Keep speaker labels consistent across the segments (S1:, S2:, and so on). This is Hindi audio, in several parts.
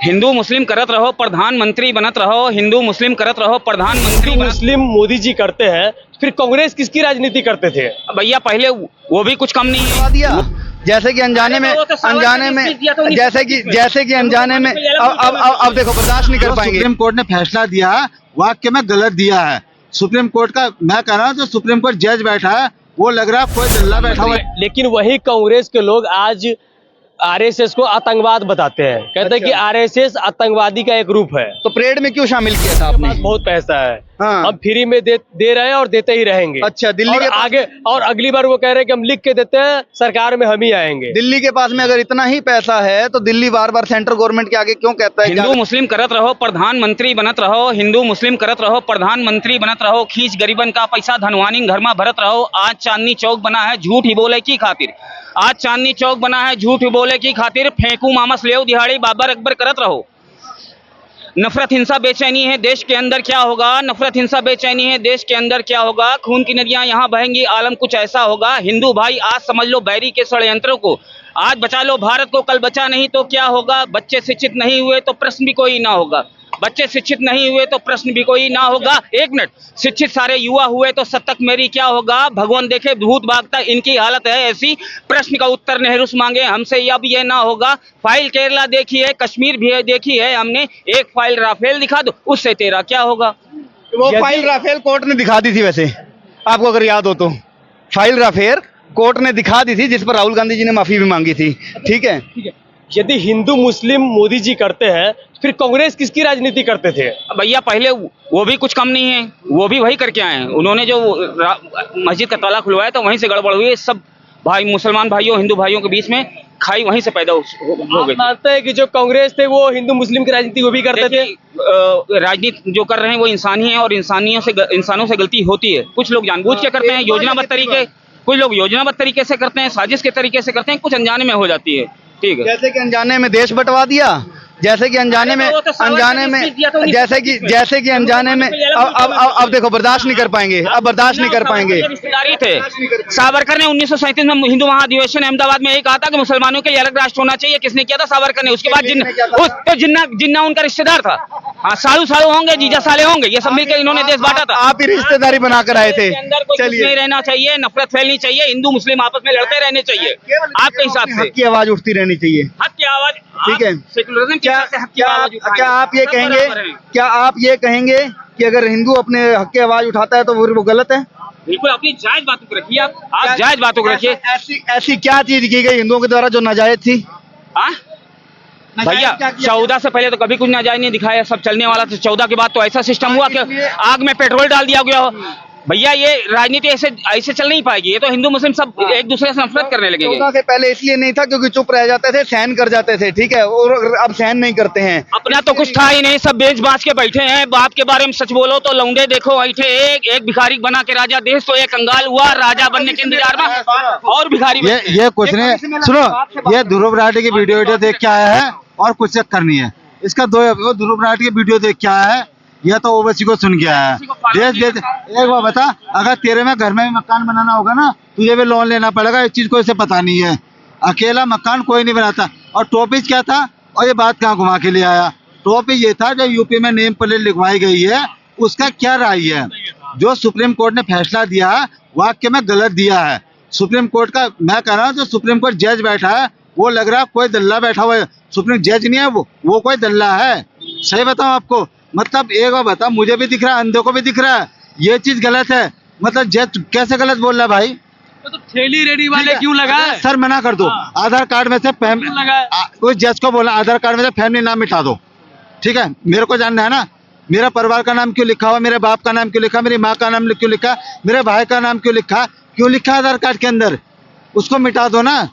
S1: हिंदू मुस्लिम करत रहो, प्रधानमंत्री बनत रहो, हिंदू मुस्लिम करत रहो, प्रधानमंत्री
S2: मुस्लिम मोदी जी करते हैं, फिर कांग्रेस किसकी राजनीति करते थे?
S1: भैया पहले वो भी कुछ कम नहीं है।
S3: दिया जैसे कि अनजाने में जैसे कि अनजाने में अब देखो बर्दाश्त नहीं कर पाएंगे।
S4: सुप्रीम कोर्ट ने फैसला दिया वाक्य में गलत दिया है। सुप्रीम कोर्ट का मैं कह रहा हूँ जो सुप्रीम कोर्ट जज बैठा है वो लग रहा है कोई दल्ला बैठा हुआ है।
S2: लेकिन वही कांग्रेस के लोग आज आरएसएस को आतंकवाद बताते हैं, कहते हैं कि आरएसएस आतंकवादी का एक रूप है।
S3: तो परेड में क्यों शामिल किया था आपने?
S2: बहुत पैसा है,
S3: हाँ।
S2: हम फ्री में दे रहे हैं और देते ही रहेंगे।
S3: अच्छा, दिल्ली
S2: और
S3: के
S2: आगे और अगली बार वो कह रहे हैं कि हम लिख के देते हैं, सरकार में हम ही आएंगे।
S3: दिल्ली के पास में अगर इतना ही पैसा है तो दिल्ली बार बार सेंट्रल गवर्नमेंट के आगे क्यों कहता है?
S1: हिंदू मुस्लिम करत रहो, प्रधानमंत्री बनत रहो, हिंदू मुस्लिम करत रहो, प्रधानमंत्री बनत रहो, खींच गरीबन का पैसा धनवानी घर में भरत रहो। आज चांदनी चौक बना है झूठ ही बोले की खातिर, आज चांदनी चौक बना है झूठ ही बोले की खातिर, फेंकू मामस लेव दिहाड़ी बाबर अकबर करत रहो। नफरत हिंसा बेचैनी है देश के अंदर क्या होगा, नफरत हिंसा बेचैनी है देश के अंदर क्या होगा, खून की नदियां यहाँ बहेंगी, आलम कुछ ऐसा होगा। हिंदू भाई आज समझ लो बैरी के षड्यंत्रों को, आज बचा लो भारत को, कल बचा नहीं तो क्या होगा। बच्चे शिक्षित नहीं हुए तो प्रश्न भी कोई ना होगा, बच्चे शिक्षित नहीं हुए तो प्रश्न भी कोई ना होगा। एक मिनट, शिक्षित सारे युवा हुए तो सतक मेरी क्या होगा। भगवान देखे भूत भागता, इनकी हालत है ऐसी, प्रश्न का उत्तर नेहरू से मांगे हमसे अब ये ना होगा। फाइल केरला देखी है, कश्मीर भी देखी है हमने, एक फाइल राफेल दिखा दो उससे तेरा क्या होगा।
S3: वो फाइल राफेल कोर्ट ने दिखा दी थी, वैसे आपको अगर याद हो तो फाइल राफेल कोर्ट ने दिखा दी थी, जिस पर राहुल गांधी जी ने माफी भी मांगी थी। ठीक है,
S2: यदि हिंदू मुस्लिम मोदी जी करते हैं, फिर कांग्रेस किसकी राजनीति करते थे?
S1: भैया पहले वो भी कुछ कम नहीं है, वो भी वही करके आए हैं। उन्होंने जो मस्जिद का ताला खुलवाया तो वहीं से गड़बड़ हुई। सब भाई मुसलमान भाइयों हिंदू भाइयों के बीच में खाई वहीं से पैदा हो गई।
S2: मानते हैं कि जो कांग्रेस थे वो हिंदू मुस्लिम की राजनीति वो भी करते थे?
S1: राजनीति जो कर रहे हैं वो इंसान ही है और इंसानों से गलती होती है। कुछ लोग जानबूझ के करते हैं योजनाबद्ध तरीके, कुछ लोग योजनाबद्ध तरीके से करते हैं, साजिश के तरीके से करते हैं, कुछ अनजाने में हो जाती है। ठीक है,
S3: जैसे कि अनजाने में देश बंटवा दिया, जैसे कि अनजाने में अब देखो बर्दाश्त नहीं कर पाएंगे, अब बर्दाश्त नहीं कर पाएंगे।
S1: रिश्तेदारी थे। सावरकर ने 1937 में हिंदू महाधिवेशन अहमदाबाद में यही कहा था कि मुसलमानों के लिए अलग राष्ट्र होना चाहिए। किसने किया था? सावरकर ने। उसके बाद जिन्ना उनका रिश्तेदार था। हाँ, सालू होंगे, जीजा साले होंगे, ये सब मिलकर इन्होंने देश बांटा था।
S3: आप ही रिश्तेदारी बनाकर आए थे।
S1: चलिए, नहीं रहना चाहिए, नफरत फैलनी चाहिए, हिंदू मुस्लिम आपस में लड़ते रहने चाहिए आपके हिसाब से।
S3: हक की आवाज उठती रहनी चाहिए।
S1: हक की आवाज,
S3: ठीक है।
S1: सेकुलरिज्म
S3: क्या आप ये कहेंगे कि अगर हिंदू अपने हक की आवाज उठाता है तो वो गलत है?
S1: बिल्कुल, अपनी जायज बातों को रखिए, आप जायज बातों को रखिए।
S3: ऐसी क्या चीज की गई हिंदुओं के द्वारा जो नाजायज थी?
S1: भैया 14 से पहले तो कभी कुछ नाजायज नहीं दिखाया, सब चलने वाला था। 14 के बाद तो ऐसा सिस्टम हुआ कि आग में पेट्रोल डाल दिया गया हो। भैया ये राजनीति ऐसे चल नहीं पाएगी, ये तो हिंदू मुस्लिम सब एक दूसरे से नफरत करने लगेंगे।
S3: 14 से पहले इसलिए नहीं था क्योंकि चुप रह जाते थे, सहन कर जाते थे, ठीक है, और अब सहन नहीं करते हैं।
S1: अपना तो कुछ था ही नहीं, सब बेच बांच के बैठे हैं। बाप के बारे में सच बोलो तो लौंडे देखो बैठे, एक भिखारी बना के राजा, देश तो एक कंगाल हुआ राजा बनने के इंतजार में, और भिखारी
S4: ये कुछ नहीं। सुनो, ये ध्रुव राठी की वीडियो देख के आया है और कुछ चेक करनी है इसका। ध्रुव राठी की वीडियो देख के आया है, यह तो ओवैसी को सुन के आया है। देश एक बार बता, अगर तेरे में घर में भी मकान बनाना होगा ना, तुझे भी लोन लेना पड़ेगा। इस चीज को इसे पता नहीं है, अकेला मकान कोई नहीं बनाता। और टॉपिक क्या था, और ये बात कहाँ घुमा के ले आया? टॉपिक ये था जो यूपी में नेम प्लेट लिखवाई गई है, उसका क्या राय है? जो सुप्रीम कोर्ट ने फैसला दिया वाक्य में गलत दिया है। सुप्रीम कोर्ट का मैं कह रहा हूँ जो सुप्रीम कोर्ट जज बैठा है वो लग रहा है कोई दल्ला बैठा हुआ है। सुप्रीम जज नहीं है वो कोई दल्ला है। सही बताऊं आपको, मतलब एक बार बता, मुझे भी दिख रहा है, अंधों को भी दिख रहा है, ये चीज गलत है। मतलब जज कैसे गलत बोल रहा है भाई?
S2: तो ठेली रेडी वाले क्यों लगाए?
S4: सर मना कर दो। आधार कार्ड में से कोई जज को बोला आधार कार्ड में से फैमिली नाम मिटा दो, ठीक है? मेरे को जानना है ना, मेरा परिवार का नाम क्यों लिखा हुआ, मेरे बाप का नाम क्यों लिखा, मेरी माँ का नाम क्यों लिखा, मेरे भाई का नाम क्यों लिखा आधार कार्ड के अंदर, उसको मिटा दो ना।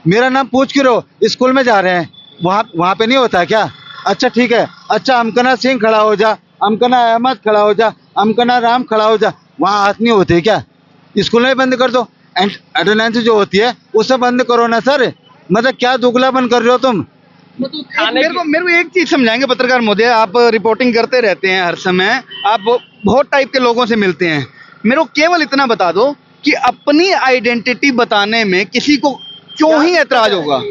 S4: मेरा नाम पूछ क्यों रहो? स्कूल में जा रहे हैं, वहाँ पे नहीं होता क्या? अच्छा ठीक है, अच्छा अमकना सिंह खड़ा हो जा, अमकना अहमद खड़ा हो जा, अमकना राम खड़ा हो जा, वहाँ हाथ नहीं होते क्या? स्कूल में बंद कर दो, अटेंडेंस जो होती है उसे बंद करो ना सर। मतलब क्या दुगला बंद कर रहे हो तुम?
S3: मेरे को एक चीज समझाएंगे पत्रकार महोदय, आप रिपोर्टिंग करते रहते हैं हर समय, आप बहुत टाइप के लोगों से मिलते हैं, मेरे को केवल इतना बता दो कि अपनी आइडेंटिटी बताने में किसी को क्यों ही ऐतराज होगा?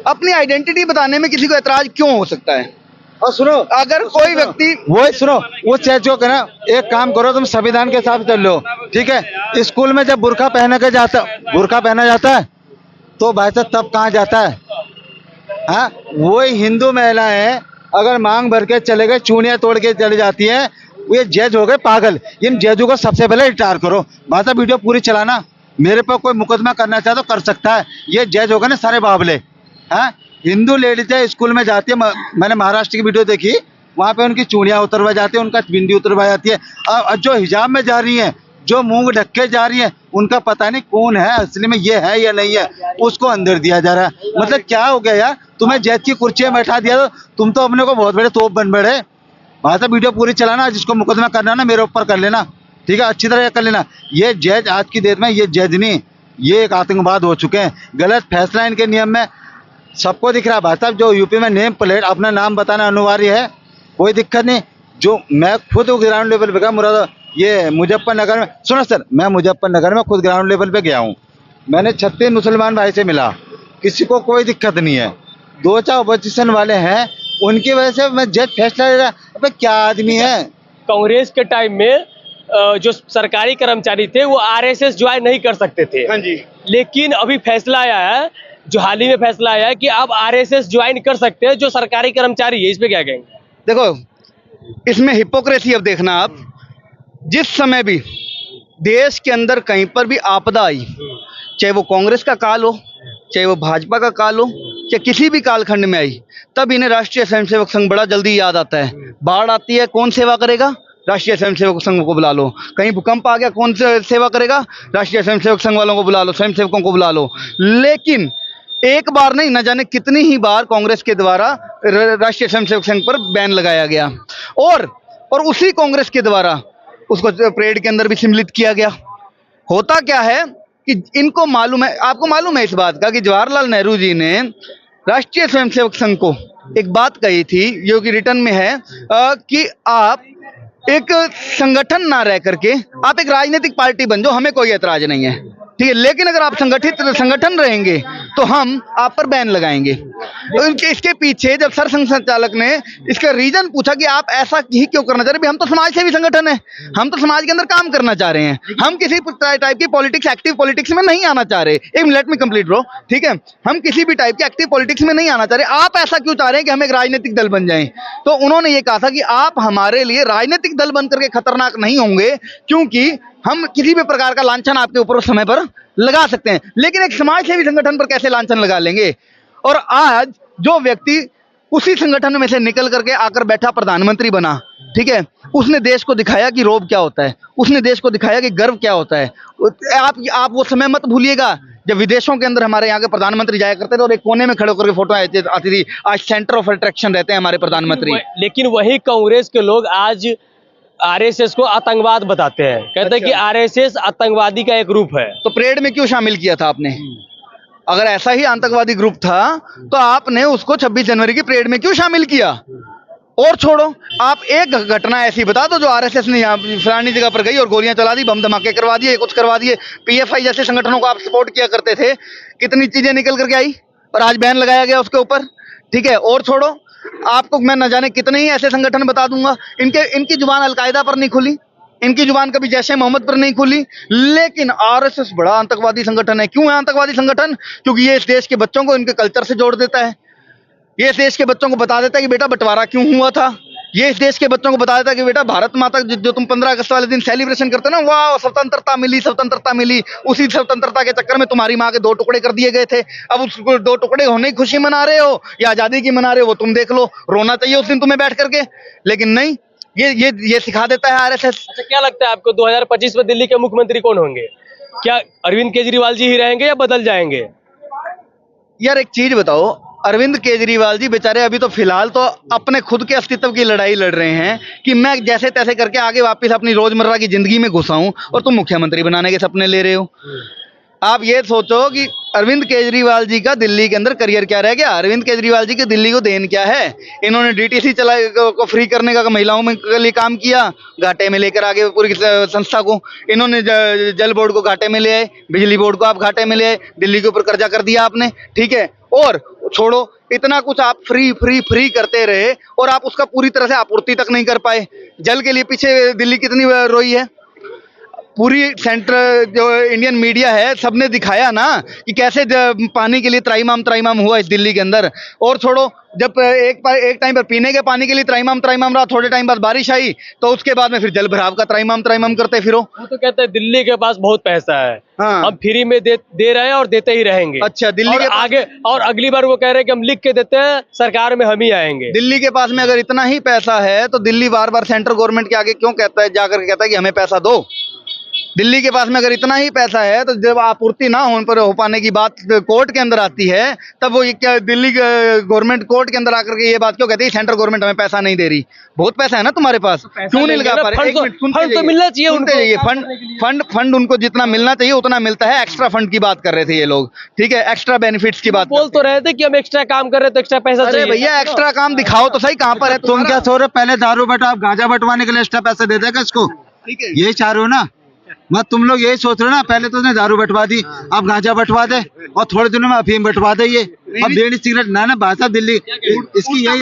S3: अपनी आइडेंटिटी बताने में किसी को एतराज क्यों हो सकता है?
S4: और सुनो,
S3: अगर कोई व्यक्ति
S4: वही सुनो, वो चीज जो है ना, एक काम करो, तुम संविधान के हिसाब से चल लो, ठीक है। स्कूल में जब बुर्का पहना जाता है तो भाई साहब तब कहाँ जाता है? हाँ, वही हिंदू महिलाएं अगर मांग भर के चले गए, चूड़ियां तोड़ के चले जाती है, ये जज हो गए पागल। इन जजों को सबसे पहले रिटायर करो। भाई साहब वीडियो पूरी चलाना, मेरे पर कोई मुकदमा करना चाहे तो कर सकता है। ये जज हो गए ना सारे बावले। हाँ, हिंदू लेडीज स्कूल में जाती है, मैंने महाराष्ट्र की वीडियो देखी, वहां पे उनकी चूड़ियां उतरवा जाती है, उनका बिंदी उतरवा जाती है। और जो हिजाब में जा रही है, जो मुंह ढक के जा रही है, उनका पता नहीं कौन है असली में, ये है या नहीं है, उसको अंदर दिया जा रहा है। मतलब क्या हो गया यार, तुम्हें जज की कुर्सी में बैठा दिया तो तुम तो अपने को बहुत बड़े तोप बन बैठे। वहां से वीडियो पूरी चलाना, जिसको मुकदमा करना ना मेरे ऊपर कर लेना, ठीक है, अच्छी तरह कर लेना। ये जज आज की डेट में, ये जज नहीं, ये एक आतंकवाद हो चुके हैं। गलत फैसला इनके नियम में सबको दिख रहा है। भाई साहब जो यूपी में नेम प्लेट अपना नाम बताना अनिवार्य है, कोई दिक्कत नहीं। जो मैं खुद ग्राउंड लेवल पे गया, ये मुजफ्फरनगर में, सुनो सर, मैं मुजफ्फरनगर में खुद ग्राउंड लेवल पे गया हूँ। मैंने 36 मुसलमान भाई से मिला, किसी को कोई दिक्कत नहीं है। 2-4 अपोजिशन वाले हैं, उनकी वजह से मैं जज फैसला ले रहा। अबे क्या आदमी है।
S2: कांग्रेस के टाइम में जो सरकारी कर्मचारी थे वो आरएसएस ज्वाइन नहीं कर सकते थे।
S3: हाँ जी।
S2: लेकिन अभी फैसला आया है, जो हाल ही में फैसला आया है कि अब आरएसएस ज्वाइन कर सकते हैं जो सरकारी कर्मचारी है। इस पे क्या कहेंगे?
S3: देखो, इसमें हिपोक्रेसी अब देखना आप, जिस समय भी देश के अंदर कहीं पर भी आपदा आई, चाहे वो कांग्रेस का काल हो, चाहे वो भाजपा का काल हो, चाहे किसी भी कालखंड में आई, तब इन्हें राष्ट्रीय स्वयंसेवक संघ बड़ा जल्दी याद आता है। बाढ़ आती है, कौन सेवा करेगा? राष्ट्रीय स्वयंसेवक संघ को बुला लो। कहीं भूकंप आ गया, कौन सेवा करेगा? राष्ट्रीय स्वयंसेवक संघ वालों को बुला लो, स्वयंसेवकों को बुला लो। लेकिन एक बार नहीं, न जाने कितनी ही बार कांग्रेस के द्वारा राष्ट्रीय स्वयंसेवक संघ पर बैन लगाया गया, और उसी कांग्रेस के द्वारा उसको परेड के अंदर भी सम्मिलित किया गया। होता क्या है कि इनको मालूम है, आपको मालूम है इस बात का कि जवाहरलाल नेहरू जी ने राष्ट्रीय स्वयंसेवक संघ को एक बात कही थी, जो कि रिटर्न में है, कि आप एक संगठन ना रह करके आप एक राजनीतिक पार्टी बन जाओ, हमें कोई ऐतराज नहीं है, ठीक है, लेकिन अगर आप संगठन रहेंगे तो हम आप पर बैन लगाएंगे। तो इसके पीछे जब सर संघ संचालक ने इसका रीजन पूछा कि आप ऐसा ही क्यों करना चाह रहे हैं, हम तो समाज सेवी संगठन है, हम तो समाज के अंदर काम करना चाह रहे हैं, हम किसी टाइप की पॉलिटिक्स, एक्टिव पॉलिटिक्स में नहीं आना चाह रहे। एक लेट मी कंप्लीट ब्रो, ठीक है, हम किसी भी टाइप की एक्टिव पॉलिटिक्स में नहीं आना चाह रहे, आप ऐसा क्यों चाह रहे हैं कि हम एक राजनीतिक दल बन जाएं? तो उन्होंने ये कहा था कि आप हमारे लिए राजनीतिक दल बन करके खतरनाक नहीं होंगे, क्योंकि हम किसी भी प्रकार का लांछन आपके ऊपर उस समय पर लगा सकते हैं, लेकिन एक समाज सेवी संगठन पर कैसे लांछन लगा लेंगे? और आज जो व्यक्ति उसी संगठन में से निकल करके आकर बैठा, प्रधानमंत्री बना, ठीक है, उसने देश को दिखाया कि रौब क्या होता है, उसने देश को दिखाया कि गर्व क्या होता है। आप वो समय मत भूलिएगा जब विदेशों के अंदर हमारे यहाँ के प्रधानमंत्री जाया करते थे और एक कोने में खड़े होकर फोटो आती थी। आज सेंटर ऑफ अट्रैक्शन रहते हैं हमारे प्रधानमंत्री।
S2: लेकिन वही कांग्रेस के लोग आज आरएसएस को आतंकवाद बताते हैं, कहते हैं कि आरएसएस आतंकवादी का एक रूप है।
S3: तो परेड में क्यों शामिल किया था आपने? अगर ऐसा ही आतंकवादी ग्रुप था तो आपने उसको 26 जनवरी की परेड में क्यों शामिल किया? और छोड़ो, आप एक घटना ऐसी बता दो जो आरएसएस ने यहाँ फलानी जगह पर गई और गोलियां चला दी, बम धमाके करवा दिए, कुछ करवा दिए। पीएफआई जैसे संगठनों को आप सपोर्ट किया करते थे, कितनी चीजें निकल करके आई और आज बैन लगाया गया उसके ऊपर, ठीक है। और छोड़ो, आपको मैं न जाने कितने ही ऐसे संगठन बता दूंगा, इनकी जुबान अलकायदा पर नहीं खुली, इनकी जुबान कभी जैश ए मोहम्मद पर नहीं खुली, लेकिन आरएसएस बड़ा आतंकवादी संगठन है। क्यों है आतंकवादी संगठन? क्योंकि ये इस देश के बच्चों को इनके कल्चर से जोड़ देता है, ये इस देश के बच्चों को बता देता है कि बेटा बंटवारा क्यों हुआ था, ये इस देश के बच्चों को बता देता है कि बेटा भारत माता जो तुम 15 अगस्त वाले दिन सेलिब्रेशन करते ना, वाह स्वतंत्रता मिली, उसी स्वतंत्रता के चक्कर में तुम्हारी माँ के 2 टुकड़े कर दिए गए थे। अब उस 2 टुकड़े होने की खुशी मना रहे हो या आजादी की मना रहे हो, वो तुम देख लो, रोना चाहिए उस दिन तुम्हें बैठ करके, लेकिन नहीं, ये सिखा देता है आरएसएस।
S2: अच्छा, क्या लगता है आपको 2025 में दिल्ली के मुख्यमंत्री कौन होंगे? क्या अरविंद केजरीवाल जी ही रहेंगे या बदल जाएंगे?
S3: यार एक चीज बताओ, अरविंद केजरीवाल जी बेचारे अभी तो फिलहाल तो अपने खुद के अस्तित्व की लड़ाई लड़ रहे हैं कि मैं जैसे तैसे करके आगे वापस अपनी रोजमर्रा की जिंदगी में घुसा हूं, और तुम मुख्यमंत्री बनाने के सपने ले रहे हो। आप ये सोचो कि अरविंद केजरीवाल जी का दिल्ली के अंदर करियर क्या रह गया। अरविंद केजरीवाल जी की दिल्ली को देन क्या है। इन्होंने डीटीसी को फ्री करने का महिलाओं में के लिए काम किया, घाटे में लेकर आगे पूरी संस्था को। इन्होंने जल बोर्ड को घाटे में ले आए, बिजली बोर्ड को आप घाटे में ले आए, दिल्ली के ऊपर कर्जा कर दिया आपने, ठीक है। और छोड़ो, इतना कुछ आप फ्री फ्री फ्री करते रहे और आप उसका पूरी तरह से आपूर्ति तक नहीं कर पाए। जल के लिए पीछे दिल्ली कितनी रोई है। पूरी सेंट्रल जो इंडियन मीडिया है सबने दिखाया ना कि कैसे पानी के लिए त्राईमाम हुआ इस दिल्ली के अंदर। और छोड़ो, जब एक टाइम पर पीने के पानी के लिए त्राईमाम रहा, थोड़े टाइम बाद बारिश आई तो उसके बाद में फिर जल भराव का त्राईमाम करते फिरो।
S2: वो तो कहते हैं दिल्ली के पास बहुत पैसा है,
S3: हाँ।
S2: हम फ्री में दे रहे हैं और देते ही रहेंगे।
S3: अच्छा, दिल्ली
S2: और
S3: के
S2: आगे और अगली बार वो कह रहे हैं कि हम लिख के देते हैं, सरकार में हम ही आएंगे।
S3: दिल्ली के पास में अगर इतना ही पैसा है तो दिल्ली बार बार सेंट्रल गवर्नमेंट के आगे क्यों कहता है, जाकर कहता है कि हमें पैसा दो। दिल्ली के पास में अगर इतना ही पैसा है तो जब आपूर्ति ना हो पाने की बात कोर्ट के अंदर आती है, तब वो ये क्या दिल्ली गवर्नमेंट कोर्ट के अंदर आकर के ये बात क्यों कहती है सेंट्रल गवर्नमेंट हमें पैसा नहीं दे रही। बहुत पैसा है ना तुम्हारे पास, क्यों नहीं लगा पा रहे।
S2: फंड तो मिलना चाहिए उनको।
S3: फंड उनको जितना मिलना चाहिए उतना मिलता है। एक्स्ट्रा फंड की बात कर रहे थे ये लोग, ठीक है, एक्स्ट्रा बेनिफिट्स की बात
S2: बोल तो रहे थे कि हम एक्स्ट्रा काम कर रहे तो एक्स्ट्रा पैसा
S3: अरे
S2: चाहिए।
S3: भैया, एक्स्ट्रा काम दिखाओ तो सही, कहाँ पर है
S4: तुम क्या सोच रहे हो, पहले दारू बटा, आप गांजा बंटवाने के लिए एक्स्ट्रा पैसे दे देगा इसको,
S3: ठीक है।
S4: यही चाह रहे हो ना। मत तुम लोग यही सोच रहे हो ना, पहले तो उसने दारू बंटवा दी, अब गांजा बंटवा दे और थोड़े दिनों में अफीम बंटवा दे। ये अब बीड़ी सिगरेट ना भाई साहब, दिल्ली इसकी यही